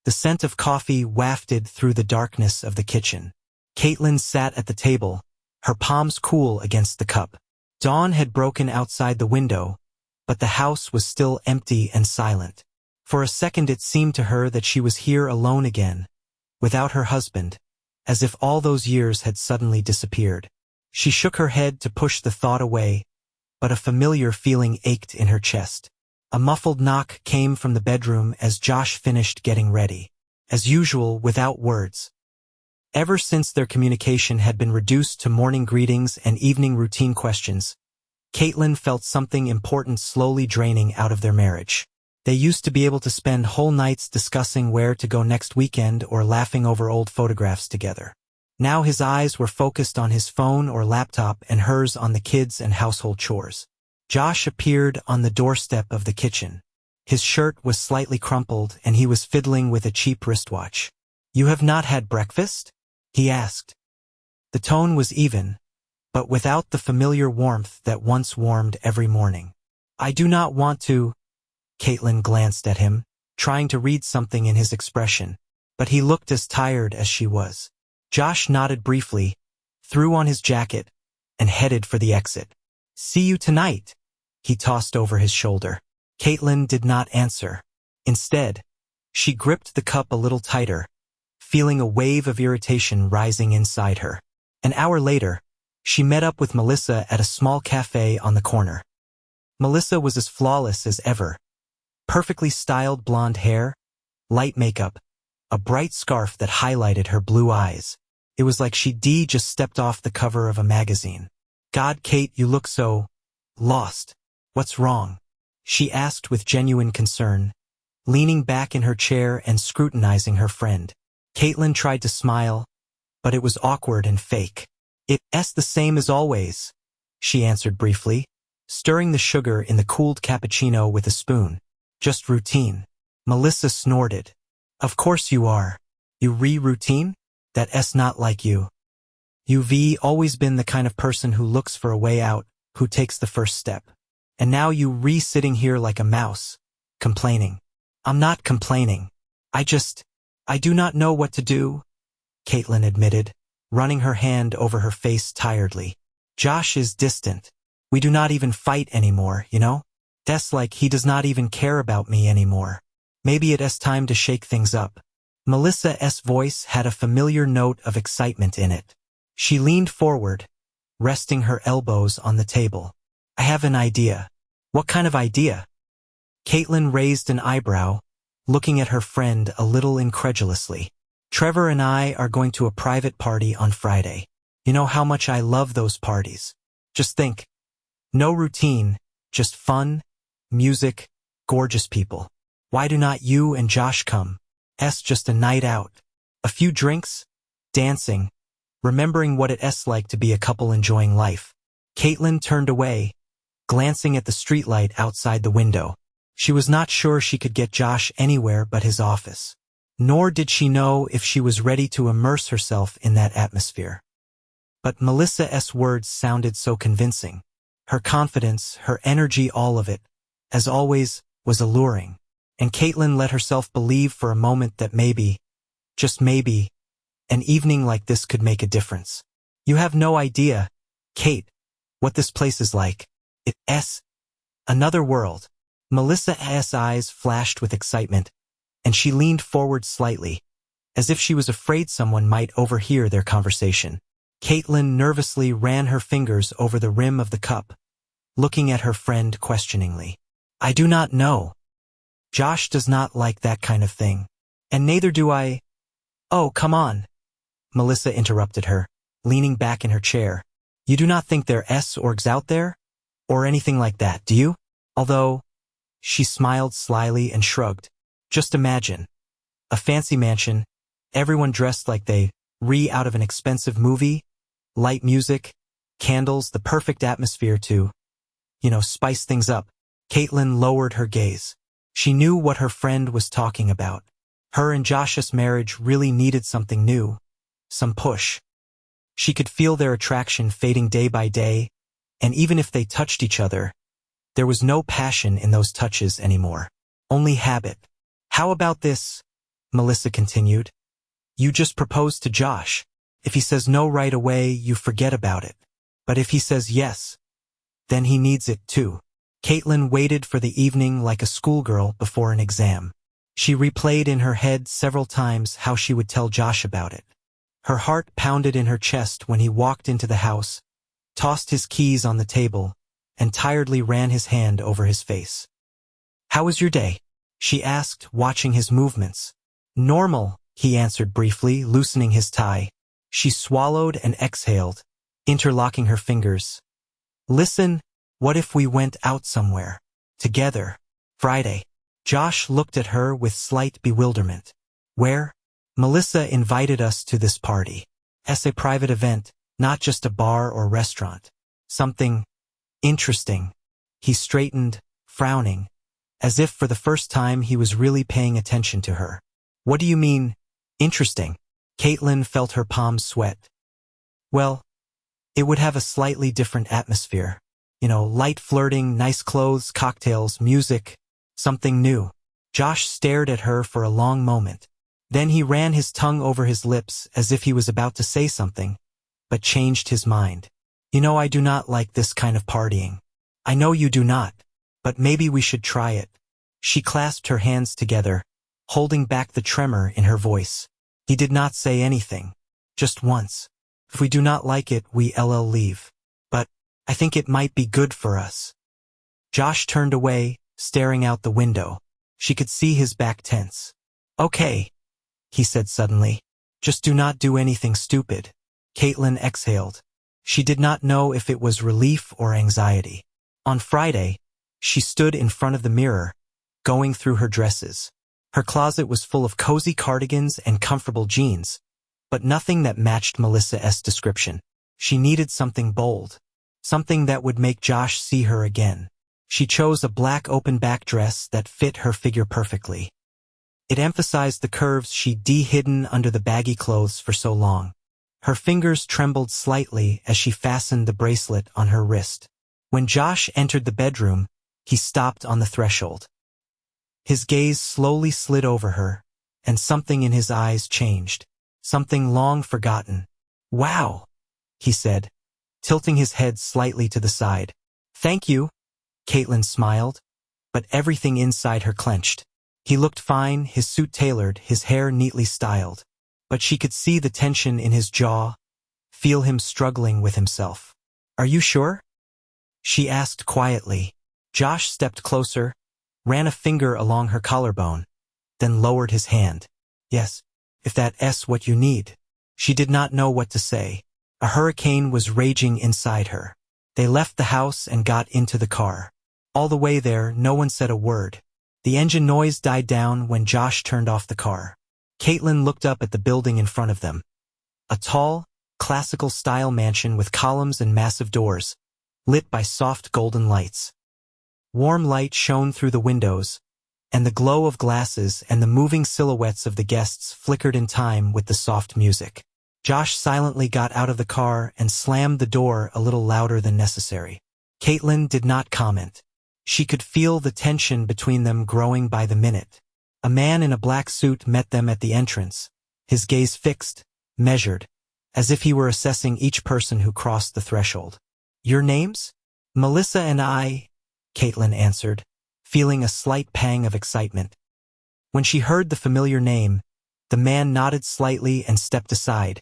The scent of coffee wafted through the darkness of the kitchen. Caitlin sat at the table, her palms cool against the cup. Dawn had broken outside the window, but the house was still empty and silent. For a second it seemed to her that she was here alone again, without her husband, as if all those years had suddenly disappeared. She shook her head to push the thought away, but a familiar feeling ached in her chest. A muffled knock came from the bedroom as Josh finished getting ready. As usual, without words. Ever since their communication had been reduced to morning greetings and evening routine questions, Caitlin felt something important slowly draining out of their marriage. They used to be able to spend whole nights discussing where to go next weekend or laughing over old photographs together. Now his eyes were focused on his phone or laptop and hers on the kids and household chores. Josh appeared on the doorstep of the kitchen. His shirt was slightly crumpled and he was fiddling with a cheap wristwatch. "You have not had breakfast?" he asked. The tone was even, but without the familiar warmth that once warmed every morning. "I do not want to." Caitlin glanced at him, trying to read something in his expression, but he looked as tired as she was. Josh nodded briefly, threw on his jacket, and headed for the exit. "See you tonight," he tossed over his shoulder. Caitlin did not answer. Instead, she gripped the cup a little tighter, feeling a wave of irritation rising inside her. An hour later, she met up with Melissa at a small cafe on the corner. Melissa was as flawless as ever. Perfectly styled blonde hair, light makeup, a bright scarf that highlighted her blue eyes. It was like she'd just stepped off the cover of a magazine. "God, Kate, you look so lost. What's wrong?" she asked with genuine concern, leaning back in her chair and scrutinizing her friend. Caitlin tried to smile, but it was awkward and fake. "It's the same as always," she answered briefly, stirring the sugar in the cooled cappuccino with a spoon. "Just routine." Melissa snorted. "Of course you are. You routine? That's not like you. You've always been the kind of person who looks for a way out, who takes the first step. And now you sitting here like a mouse, complaining." "I'm not complaining. I do not know what to do," Caitlin admitted, running her hand over her face tiredly. "Josh is distant. We do not even fight anymore, you know? That's like he does not even care about me anymore. Maybe it's time to shake things up." Melissa's voice had a familiar note of excitement in it. She leaned forward, resting her elbows on the table. "I have an idea." "What kind of idea?" Caitlin raised an eyebrow, looking at her friend a little incredulously. "Trevor and I are going to a private party on Friday. You know how much I love those parties. Just think. No routine, just fun, music, gorgeous people. Why do not you and Josh come? It's just a night out. A few drinks, dancing, remembering what it's like to be a couple enjoying life." Caitlin turned away, glancing at the streetlight outside the window. She was not sure she could get Josh anywhere but his office. Nor did she know if she was ready to immerse herself in that atmosphere. But Melissa's words sounded so convincing. Her confidence, her energy, all of it, as always, was alluring. And Caitlin let herself believe for a moment that maybe, just maybe, an evening like this could make a difference. "You have no idea, Kate, what this place is like. It's another world." Melissa's eyes flashed with excitement, and she leaned forward slightly, as if she was afraid someone might overhear their conversation. Caitlin nervously ran her fingers over the rim of the cup, looking at her friend questioningly. "I do not know. Josh does not like that kind of thing. And neither do I." "Oh, come on," Melissa interrupted her, leaning back in her chair. "You do not think there's orgs out there? Or anything like that, do you? Although," she smiled slyly and shrugged. "Just imagine. A fancy mansion, everyone dressed like they out of an expensive movie, light music, candles, the perfect atmosphere to, spice things up." Caitlin lowered her gaze. She knew what her friend was talking about. Her and Josh's marriage really needed something new, some push. She could feel their attraction fading day by day, and even if they touched each other, there was no passion in those touches anymore. Only habit. "How about this?" Melissa continued. You just proposed to Josh. If he says no right away, you forget about it. But if he says yes, then he needs it too. Caitlin waited for the evening like a schoolgirl before an exam. She replayed in her head several times how she would tell Josh about it. Her heart pounded in her chest when he walked into the house, tossed his keys on the table, and tiredly ran his hand over his face. How was your day? She asked, watching his movements. Normal, he answered briefly, loosening his tie. She swallowed and exhaled, interlocking her fingers. Listen, what if we went out somewhere? Together. Friday. Josh looked at her with slight bewilderment. Where? Melissa invited us to this party. It's a private event, not just a bar or restaurant. Something interesting. He straightened, frowning, as if for the first time he was really paying attention to her. What do you mean, interesting? Caitlin felt her palms sweat. Well, it would have a slightly different atmosphere. Light flirting, nice clothes, cocktails, music, something new. Josh stared at her for a long moment. Then he ran his tongue over his lips as if he was about to say something, but changed his mind. I do not like this kind of partying. I know you do not, but maybe we should try it. She clasped her hands together, holding back the tremor in her voice. He did not say anything. Just once. If we do not like it, we'll leave. But I think it might be good for us. Josh turned away, staring out the window. She could see his back tense. Okay, he said suddenly. Just do not do anything stupid. Caitlin exhaled. She did not know if it was relief or anxiety. On Friday, she stood in front of the mirror, going through her dresses. Her closet was full of cozy cardigans and comfortable jeans, but nothing that matched Melissa's description. She needed something bold, something that would make Josh see her again. She chose a black open-back dress that fit her figure perfectly. It emphasized the curves she'd hidden under the baggy clothes for so long. Her fingers trembled slightly as she fastened the bracelet on her wrist. When Josh entered the bedroom, he stopped on the threshold. His gaze slowly slid over her, and something in his eyes changed. Something long forgotten. Wow, he said, tilting his head slightly to the side. Thank you, Caitlin smiled, but everything inside her clenched. He looked fine, his suit tailored, his hair neatly styled. But she could see the tension in his jaw, feel him struggling with himself. Are you sure? She asked quietly. Josh stepped closer, ran a finger along her collarbone, then lowered his hand. Yes, if that's what you need. She did not know what to say. A hurricane was raging inside her. They left the house and got into the car. All the way there, no one said a word. The engine noise died down when Josh turned off the car. Caitlin looked up at the building in front of them. A tall, classical-style mansion with columns and massive doors, lit by soft golden lights. Warm light shone through the windows, and the glow of glasses and the moving silhouettes of the guests flickered in time with the soft music. Josh silently got out of the car and slammed the door a little louder than necessary. Caitlin did not comment. She could feel the tension between them growing by the minute. A man in a black suit met them at the entrance, his gaze fixed, measured, as if he were assessing each person who crossed the threshold. Your names? Melissa and I, Caitlin answered, feeling a slight pang of excitement. When she heard the familiar name, the man nodded slightly and stepped aside,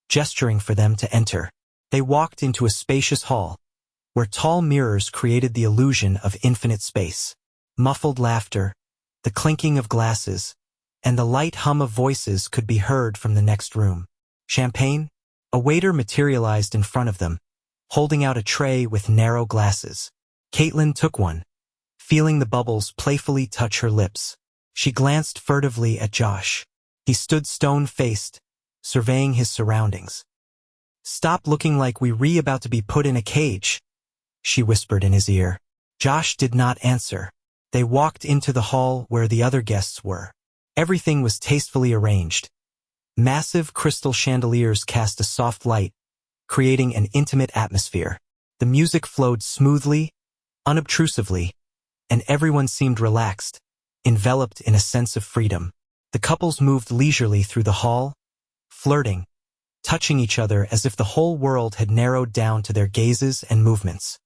gesturing for them to enter. They walked into a spacious hall, where tall mirrors created the illusion of infinite space. Muffled laughter, the clinking of glasses, and the light hum of voices could be heard from the next room. Champagne? A waiter materialized in front of them, holding out a tray with narrow glasses. Caitlin took one, feeling the bubbles playfully touch her lips. She glanced furtively at Josh. He stood stone-faced, surveying his surroundings. Stop looking like we're about to be put in a cage, she whispered in his ear. Josh did not answer. They walked into the hall where the other guests were. Everything was tastefully arranged. Massive crystal chandeliers cast a soft light, creating an intimate atmosphere. The music flowed smoothly, unobtrusively, and everyone seemed relaxed, enveloped in a sense of freedom. The couples moved leisurely through the hall, flirting, touching each other as if the whole world had narrowed down to their gazes and movements.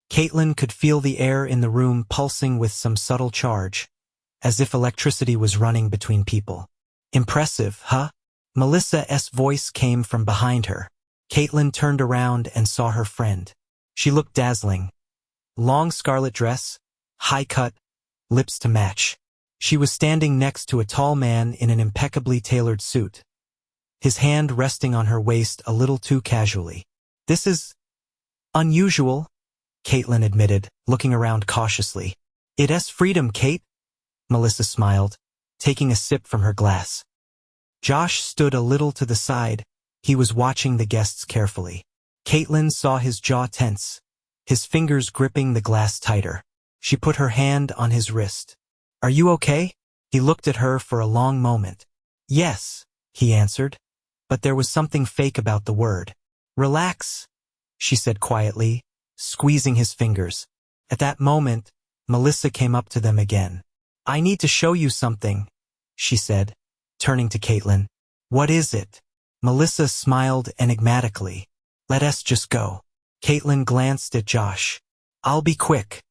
Caitlin could feel the air in the room pulsing with some subtle charge, as if electricity was running between people. Impressive, huh? Melissa's voice came from behind her. Caitlin turned around and saw her friend. She looked dazzling. Long scarlet dress, high cut, lips to match. She was standing next to a tall man in an impeccably tailored suit, his hand resting on her waist a little too casually. "This is unusual," Caitlin admitted, looking around cautiously. "It's freedom, Kate," Melissa smiled, taking a sip from her glass. Josh stood a little to the side. He was watching the guests carefully. Caitlin saw his jaw tense, his fingers gripping the glass tighter. She put her hand on his wrist. "Are you okay?" He looked at her for a long moment. "Yes," he answered, but there was something fake about the word. "Relax," she said quietly, squeezing his fingers. At that moment, Melissa came up to them again. "I need to show you something," she said, turning to Caitlin. "What is it?" Melissa smiled enigmatically. "Let us just go." Caitlin glanced at Josh. "I'll be quick."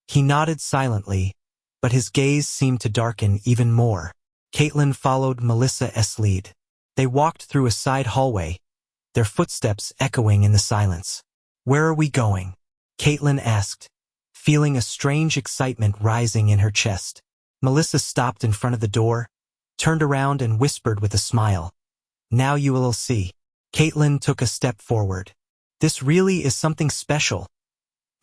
He nodded silently, but his gaze seemed to darken even more. Caitlin followed Melissa's lead. They walked through a side hallway, their footsteps echoing in the silence. "Where are we going?" Caitlin asked, feeling a strange excitement rising in her chest. Melissa stopped in front of the door, turned around and whispered with a smile. "Now you will see." Caitlin took a step forward. "This really is something special,"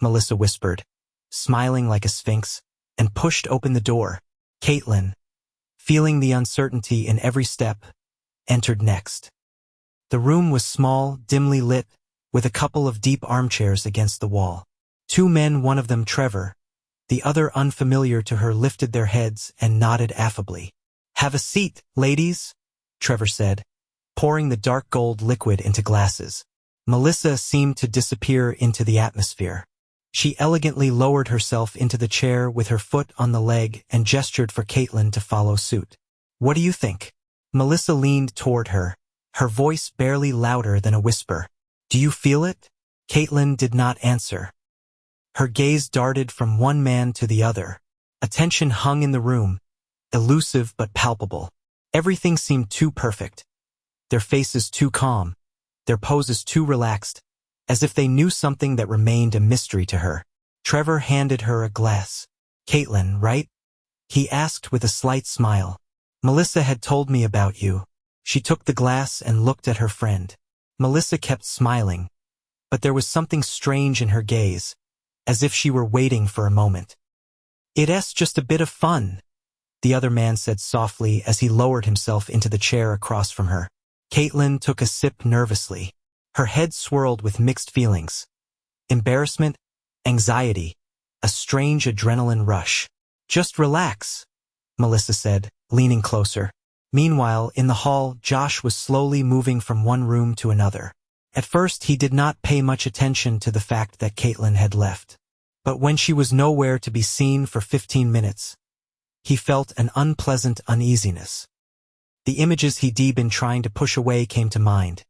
Melissa whispered, smiling like a sphinx, and pushed open the door. Caitlin, feeling the uncertainty in every step, entered next. The room was small, dimly lit, with a couple of deep armchairs against the wall. Two men, one of them Trevor, the other unfamiliar to her, lifted their heads and nodded affably. "Have a seat, ladies," Trevor said, pouring the dark gold liquid into glasses. Melissa seemed to disappear into the atmosphere. She elegantly lowered herself into the chair with her foot on the leg and gestured for Caitlin to follow suit. "What do you think?" Melissa leaned toward her, her voice barely louder than a whisper. "Do you feel it?" Caitlin did not answer. Her gaze darted from one man to the other. A tension hung in the room, elusive but palpable. Everything seemed too perfect. Their faces too calm, their poses too relaxed, as if they knew something that remained a mystery to her. Trevor handed her a glass. "Caitlin, right?" he asked with a slight smile. "Melissa had told me about you." She took the glass and looked at her friend. Melissa kept smiling, but there was something strange in her gaze, as if she were waiting for a moment. "It's just a bit of fun," the other man said softly as he lowered himself into the chair across from her. Caitlin took a sip nervously. Her head swirled with mixed feelings. Embarrassment, anxiety, a strange adrenaline rush. "Just relax," Melissa said, leaning closer. Meanwhile, in the hall, Josh was slowly moving from one room to another. At first, he did not pay much attention to the fact that Caitlin had left. But when she was nowhere to be seen for 15 minutes, he felt an unpleasant uneasiness. The images he'd been trying to push away came to mind.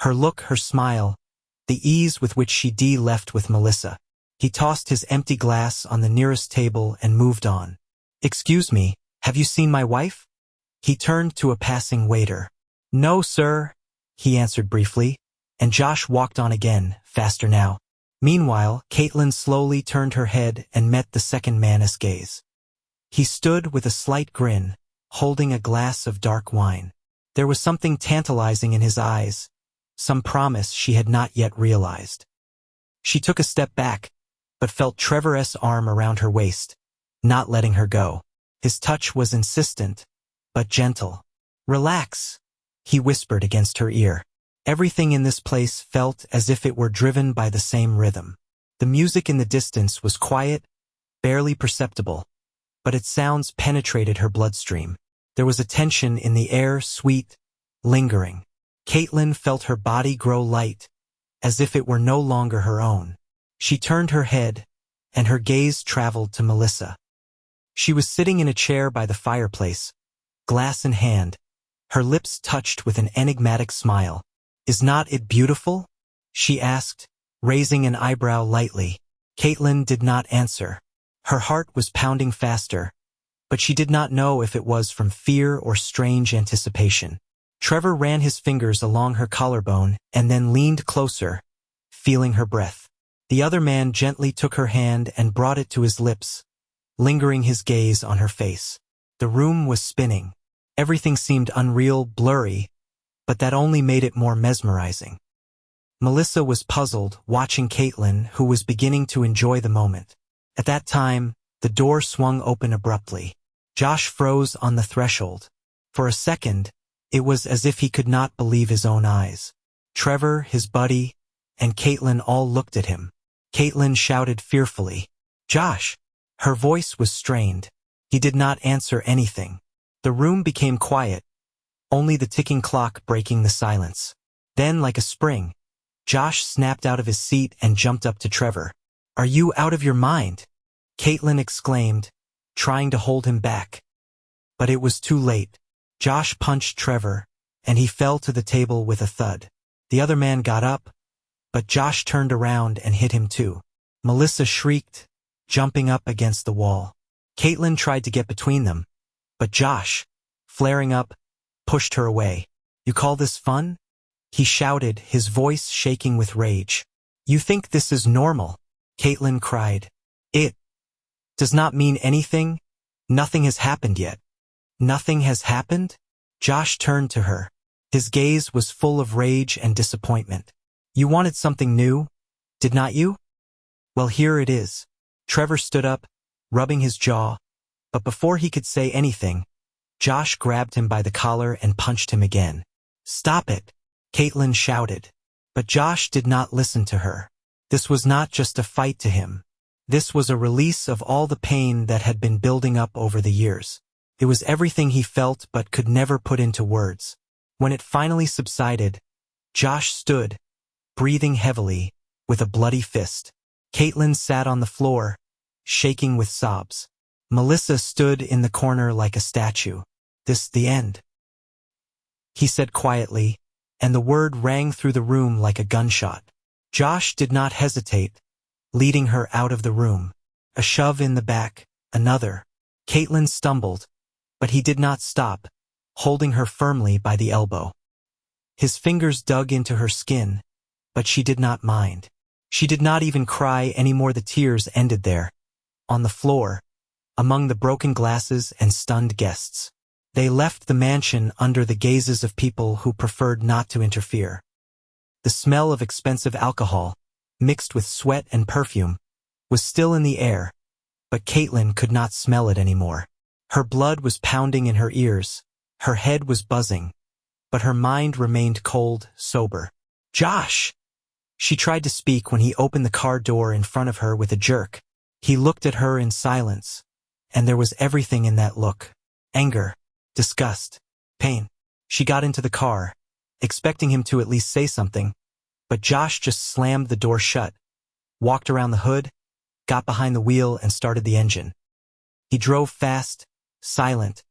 Her look, her smile, the ease with which she'd left with Melissa. He tossed his empty glass on the nearest table and moved on. "Excuse me, have you seen my wife?" He turned to a passing waiter. "No, sir," he answered briefly, and Josh walked on again, faster now. Meanwhile, Caitlin slowly turned her head and met the second man's gaze. He stood with a slight grin, holding a glass of dark wine. There was something tantalizing in his eyes, some promise she had not yet realized. She took a step back, but felt Trevor's arm around her waist, not letting her go. His touch was insistent, but gentle. "Relax," he whispered against her ear. Everything in this place felt as if it were driven by the same rhythm. The music in the distance was quiet, barely perceptible, but its sounds penetrated her bloodstream. There was a tension in the air, sweet, lingering. Caitlin felt her body grow light, as if it were no longer her own. She turned her head, and her gaze traveled to Melissa. She was sitting in a chair by the fireplace, glass in hand, her lips touched with an enigmatic smile. "Is not it beautiful?" she asked, raising an eyebrow lightly. Caitlin did not answer. Her heart was pounding faster, but she did not know if it was from fear or strange anticipation. Trevor ran his fingers along her collarbone and then leaned closer, feeling her breath. The other man gently took her hand and brought it to his lips, lingering his gaze on her face. The room was spinning. Everything seemed unreal, blurry, but that only made it more mesmerizing. Melissa was puzzled, watching Caitlin, who was beginning to enjoy the moment. At that time, the door swung open abruptly. Josh froze on the threshold. For a second, it was as if he could not believe his own eyes. Trevor, his buddy, and Caitlin all looked at him. Caitlin shouted fearfully, "Josh!" Her voice was strained. He did not answer anything. The room became quiet, only the ticking clock breaking the silence. Then, like a spring, Josh snapped out of his seat and jumped up to Trevor. "Are you out of your mind?" Caitlin exclaimed, trying to hold him back. But it was too late. Josh punched Trevor, and he fell to the table with a thud. The other man got up, but Josh turned around and hit him too. Melissa shrieked, jumping up against the wall. Caitlin tried to get between them, but Josh, flaring up, pushed her away. "You call this fun?" he shouted, his voice shaking with rage. "You think this is normal?" Caitlin cried. "It does not mean anything. Nothing has happened yet." "Nothing has happened?" Josh turned to her. His gaze was full of rage and disappointment. "You wanted something new, did not you? Well, here it is." Trevor stood up, rubbing his jaw, but before he could say anything, Josh grabbed him by the collar and punched him again. "Stop it!" Caitlin shouted. But Josh did not listen to her. This was not just a fight to him. This was a release of all the pain that had been building up over the years. It was everything he felt but could never put into words. When it finally subsided, Josh stood, breathing heavily, with a bloody fist. Caitlin sat on the floor, shaking with sobs. Melissa stood in the corner like a statue. "This the end?" he said quietly, and the word rang through the room like a gunshot. Josh did not hesitate, leading her out of the room. A shove in the back, another. Caitlin stumbled, but he did not stop, holding her firmly by the elbow. His fingers dug into her skin, but she did not mind. She did not even cry anymore. The tears ended there, on the floor, among the broken glasses and stunned guests. They left the mansion under the gazes of people who preferred not to interfere. The smell of expensive alcohol, mixed with sweat and perfume, was still in the air, but Caitlin could not smell it anymore. Her blood was pounding in her ears, her head was buzzing, but her mind remained cold, sober. "Josh!" She tried to speak when he opened the car door in front of her with a jerk. He looked at her in silence, and there was everything in that look. Anger, disgust, pain. She got into the car, expecting him to at least say something, but Josh just slammed the door shut, walked around the hood, got behind the wheel and started the engine. He drove fast, silent,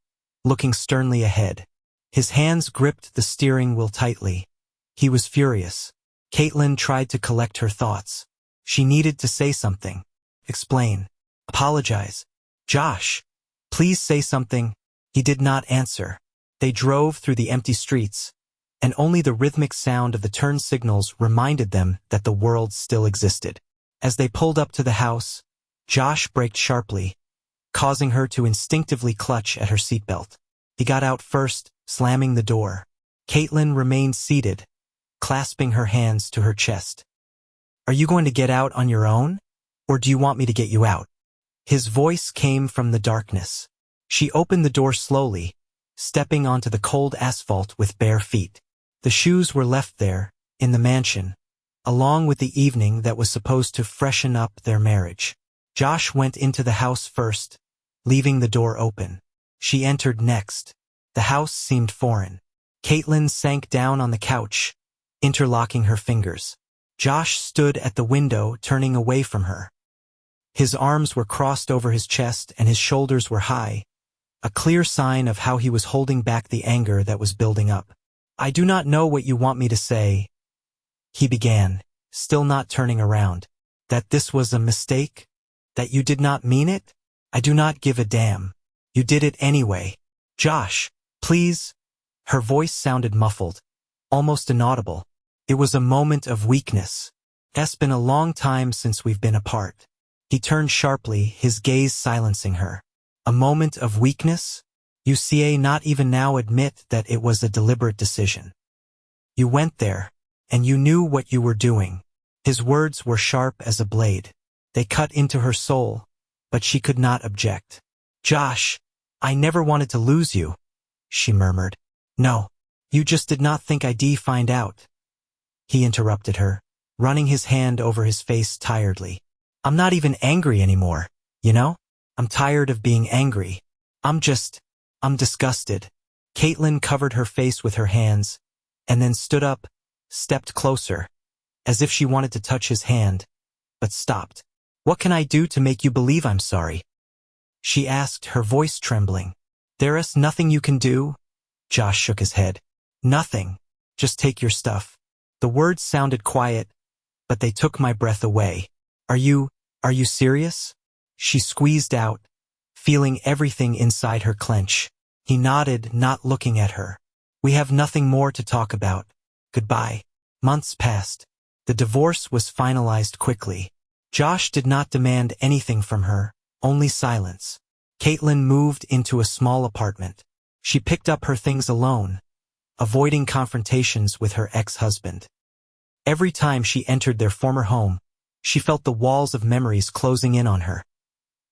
looking sternly ahead. His hands gripped the steering wheel tightly. He was furious. Caitlin tried to collect her thoughts. She needed to say something. Explain. Apologize. "Josh, please say something." He did not answer. They drove through the empty streets, and only the rhythmic sound of the turn signals reminded them that the world still existed. As they pulled up to the house, Josh braked sharply, causing her to instinctively clutch at her seatbelt. He got out first, slamming the door. Caitlin remained seated, clasping her hands to her chest. "Are you going to get out on your own, or do you want me to get you out?" His voice came from the darkness. She opened the door slowly, stepping onto the cold asphalt with bare feet. The shoes were left there, in the mansion, along with the evening that was supposed to freshen up their marriage. Josh went into the house first, leaving the door open. She entered next. The house seemed foreign. Caitlin sank down on the couch, interlocking her fingers. Josh stood at the window, turning away from her. His arms were crossed over his chest and his shoulders were high, a clear sign of how he was holding back the anger that was building up. "I do not know what you want me to say," he began, still not turning around. "That this was a mistake? That you did not mean it? I do not give a damn. You did it anyway. Josh, please." Her voice sounded muffled, almost inaudible. "It was a moment of weakness. It's been a long time since we've been apart." He turned sharply, his gaze silencing her. "A moment of weakness? You see, not even now admit that it was a deliberate decision. You went there, and you knew what you were doing." His words were sharp as a blade. They cut into her soul, but she could not object. "Josh, I never wanted to lose you," she murmured. "No, you just did not think I'd find out." He interrupted her, running his hand over his face tiredly. "I'm not even angry anymore, you know? I'm tired of being angry. I'm disgusted." Caitlin covered her face with her hands, and then stood up, stepped closer, as if she wanted to touch his hand, but stopped. "What can I do to make you believe I'm sorry?" she asked, her voice trembling. "There's nothing you can do?" Josh shook his head. "Nothing. Just take your stuff." The words sounded quiet, but they took my breath away. Are you serious?" she squeezed out, feeling everything inside her clench. He nodded, not looking at her. "We have nothing more to talk about. Goodbye." Months passed. The divorce was finalized quickly. Josh did not demand anything from her, only silence. Caitlin moved into a small apartment. She picked up her things alone, avoiding confrontations with her ex-husband. Every time she entered their former home, she felt the walls of memories closing in on her.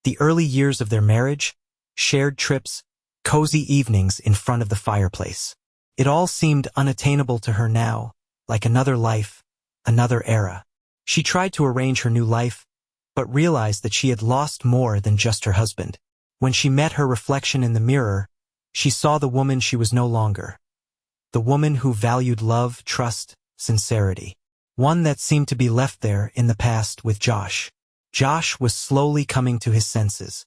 The early years of their marriage, shared trips, cozy evenings in front of the fireplace. It all seemed unattainable to her now, like another life, another era. She tried to arrange her new life, but realized that she had lost more than just her husband. When she met her reflection in the mirror, she saw the woman she was no longer. The woman who valued love, trust, sincerity. One that seemed to be left there in the past with Josh. Josh was slowly coming to his senses.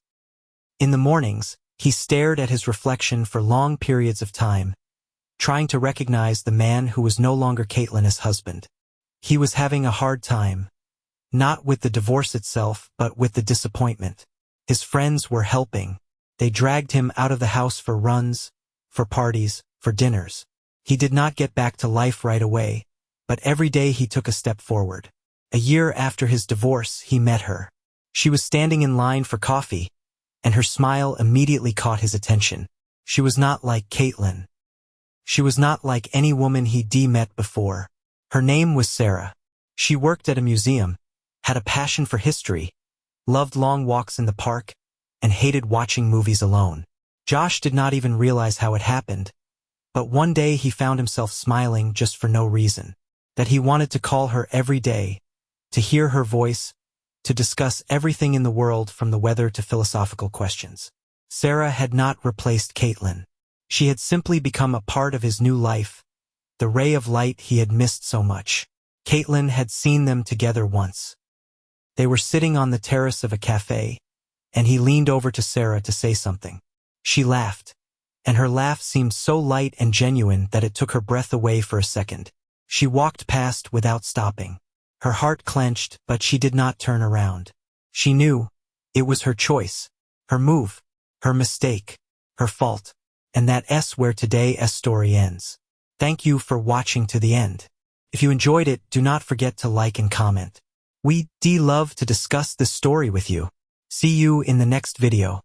In the mornings, he stared at his reflection for long periods of time, trying to recognize the man who was no longer Caitlin husband. He was having a hard time, not with the divorce itself, but with the disappointment. His friends were helping. They dragged him out of the house for runs, for parties, for dinners. He did not get back to life right away, but every day he took a step forward. A year after his divorce, he met her. She was standing in line for coffee, and her smile immediately caught his attention. She was not like Caitlin. She was not like any woman he'd met before. Her name was Sarah. She worked at a museum, had a passion for history, loved long walks in the park, and hated watching movies alone. Josh did not even realize how it happened, but one day he found himself smiling just for no reason. That he wanted to call her every day, to hear her voice, to discuss everything in the world from the weather to philosophical questions. Sarah had not replaced Caitlin. She had simply become a part of his new life, the ray of light he had missed so much. Caitlin had seen them together once. They were sitting on the terrace of a cafe, and he leaned over to Sarah to say something. She laughed, and her laugh seemed so light and genuine that it took her breath away for a second. She walked past without stopping. Her heart clenched, but she did not turn around. She knew it was her choice, her move, her mistake, her fault, and that's where today's story ends. Thank you for watching to the end. If you enjoyed it, do not forget to like and comment. We'd love to discuss this story with you. See you in the next video.